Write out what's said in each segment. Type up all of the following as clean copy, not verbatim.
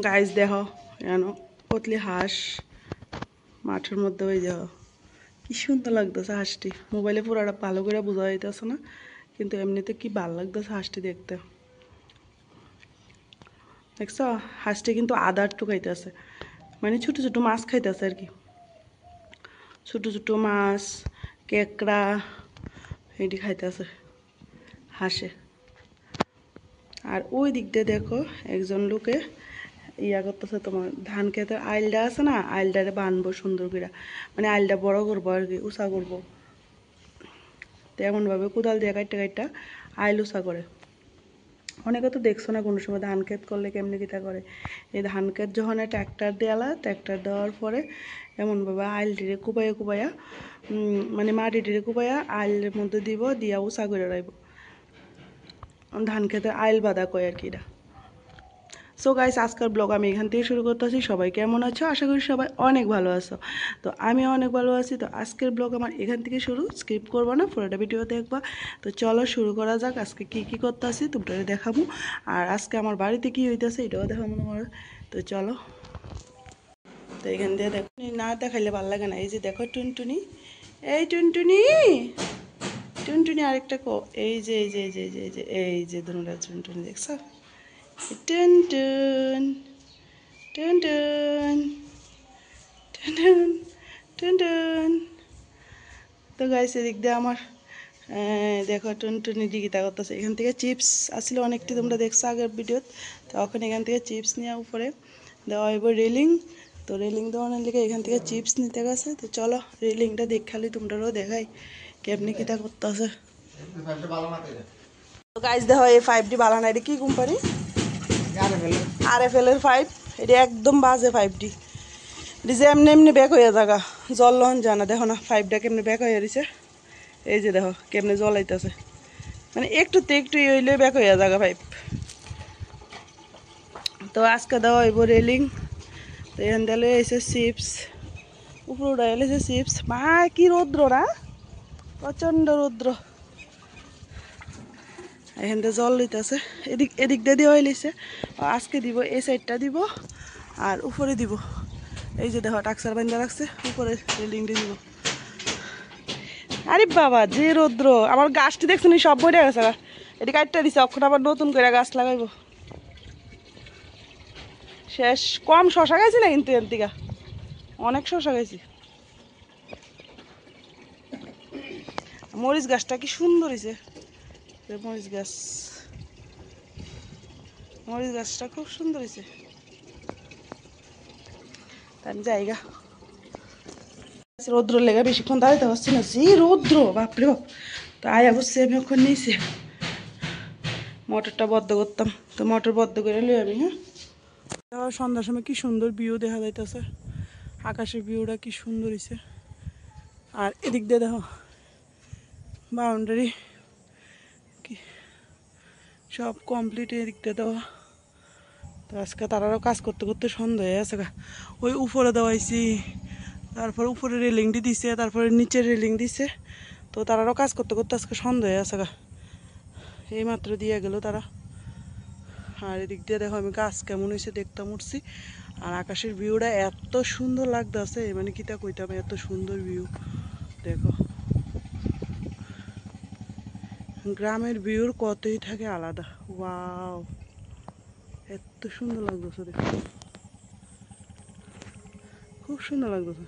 Guys দেখো জানো পতলি হাঁস মাঠের মধ্যে ওই দেখো কি সুন্দর লাগতেছে হাঁসটি। মোবাইলে পুরোটা ভালো করে বোঝা যাইতেছে না, কিন্তু এমনিতে কি ভালো লাগতেছে হাঁসটি দেখতে। দেখছ হাঁসটি কিন্তু আদার টুকাইতেছে, মানে ছোটো ছোটো মাছ খাইতেছে আর কি, ছোটো ছোটো মাছ কেকড়া এটি খাইতেছে হাঁসে। আর ওই দিক দিয়ে দেখো একজন লোকে ইয়া করতেছে, তোমার ধান খেতের আইলটা আছে না, আইলটারে বানবো সুন্দর করে, মানে আইলটা বড় করবো আর কি, উঁচা করবো। তো এমনভাবে কোদাল দিয়ে কাটটা কাটটা আইল উঁচা করে। অনেকে তো দেখছো না কোনো সময় ধান ক্ষেত করলে কেমনি কিতা করে। এই ধান ক্ষেত যখন ট্র্যাক্টর দেওয়ালা, ট্র্যাক্টর দেওয়ার পরে এমনভাবে আইলটিরে কুবাইয়া কুবাইয়া মানে মাটিটিরে কুবাইয়া আইলের মধ্যে দিব, দিয়া উঁচা করে রাখবো। ধান খেতে আইল বাঁধা কয় আর কি এটা। সো গাইস আজকের ব্লগ আমি এখান থেকে শুরু করতেছি। সবাই কেমন আছো? আশা করি সবাই অনেক ভালো আছো। তো আমি অনেক ভালো আছি। তো আজকের ব্লগ আমার এখান থেকে শুরু, স্কিপ করবো না, পুরোটা ভিডিও দেখবা। তো চলো শুরু করা যাক। আজকে কি কি করতেছি তোমরা দেখাবো, আর আজকে আমার বাড়িতে কি হইতেছে এটাও দেখাবো তোমার। তো চলো। তো এখান দিয়ে দেখো, না দেখাইলে ভালো লাগে না। এই যে দেখো টুনটুনি, এই টুনটুনি, টুনটুনি আরেকটা কো, এই যে এই যে এই যে এই যে এই যে দুটা টুনটুনি দেখছো, টুন টুন টুন টুন টুন টুন টুন। তো গাইস এদিক দিয়ে আমার দেখো টুনটুনি দিকিতা করতেছে। এখান থেকে চিপস আসলে অনেকটি তোমরা দেখছো আগের ভিডিওত। তখন এখান থেকে চিপস নেওয়া উপরে দেওয়া হইব রেলিং। তো রেলিং দেওয়ানোর লিগে এখান থেকে চিপস নিতে গেছে। তো চলো রেলিংটা দেখালি তোমরাও দেখাই কেমনি কিতা করতেছে। তো গাইস দেখো এই 5D বালানা, এটা কি কোম্পানি? RFL এর 5। এটা একদম বাজে 5D। এটা যে এমনি এমনি ব্যাক হয়ে জায়গা, জল লহন জানা দেখো না 5টা কেমনি ব্যাক হয়ে দিছে। এই যে দেখো কেমনি জল আইতেছে, মানে একটুতে একটু হইলে ব্যাক হয়ে জায়গা 5। তো আজকে দেওয়া হইব রেলিং। তো এখান দিয়ে এসে চিপস, উপরে উঠে এলেছে চিপস। মা কি রৌদ্র না, প্রচণ্ড রৌদ্র। এখান থেকে জল লইতেছে, এদিক এদিক দিয়ে দেওয়া হইলেছে। আজকে দিব এই সাইডটা দিব আর উপরে দিব। এই যে দেখো টাকসার বান্ধা রাখছে, উপরে রেলিং দিয়ে দিব। আরে বাবা যে রৌদ্র, আমার গাছটি দেখছো নি সব বইটা গেছে, এটি কাটতে দিছে, অক্ষণ আবার নতুন করে গাছ লাগাইব। শেষ, কম শশা গাইছি না কিন্তু এর দিকে অনেক শশা গাইছি। মরিচ গাছটা কি সুন্দর হয়েছে, মরিচ গাছ, মরিচ গাছটা খুব সুন্দর হয়েছে। আমি জায়গা রৌদ্র লেগে বেশিক্ষণ দাঁড়াইতে পারছি না, যে রৌদ্র বাপরে বাপ। তো আয়া বসছি আমি ওখানে নিয়েছি, মোটরটা বদ্ধ করতাম। তো মোটর বদ্ধ করে নিই আমি। হ্যাঁ সন্ধ্যার সময় কি সুন্দর ভিউ দেখা যাইতেছে, আকাশের ভিউটা কি সুন্দর হয়েছে। আর এদিক দিয়ে দেখো বাউন্ডারি কি সব কমপ্লিট এদিক দিয়ে দেওয়া। তো আজকে তারাও কাজ করতে করতে সন্ধ্যা হয়ে আছে। ওই উপরে দেওয়াইছি, তারপর উপরে রেলিংটি দিছে, তারপরে নিচে রেলিং দিছে। তো তারাও কাজ করতে করতে আজকে সন্ধ্যা হয়ে আছে, এই মাত্র দিয়ে গেল তারা। আর এদিক দিয়ে দেখো আমি গাছ কেমন হয়েছে দেখতাম উঠছি। আর আকাশের ভিউটা এত সুন্দর লাগতেছে, মানে কিতা কইতাম, এত সুন্দর ভিউ দেখো। গ্রামের ভিউর কতই থাকে আলাদা। ওয়াও এত সুন্দর লাগতেছে দেখো, খুব সুন্দর লাগতেছে।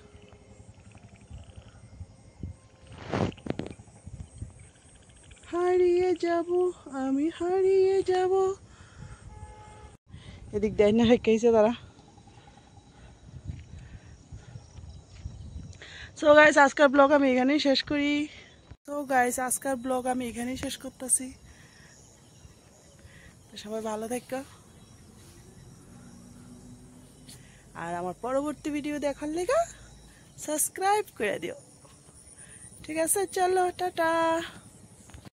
হারিয়ে যাব আমি, হারিয়ে যাব। এদিক দেয় না রেখেছে তারা। সো গাইস আজকের ব্লগ আমি এখানেই শেষ করি। তো গাইস আজকের ব্লগ আমি এখানেই শেষ করতেছি। সবাই ভালো থাকো, আর আমার পরবর্তী ভিডিও দেখার লেগে সাবস্ক্রাইব করে দিও। ঠিক আছে চলো টাটা।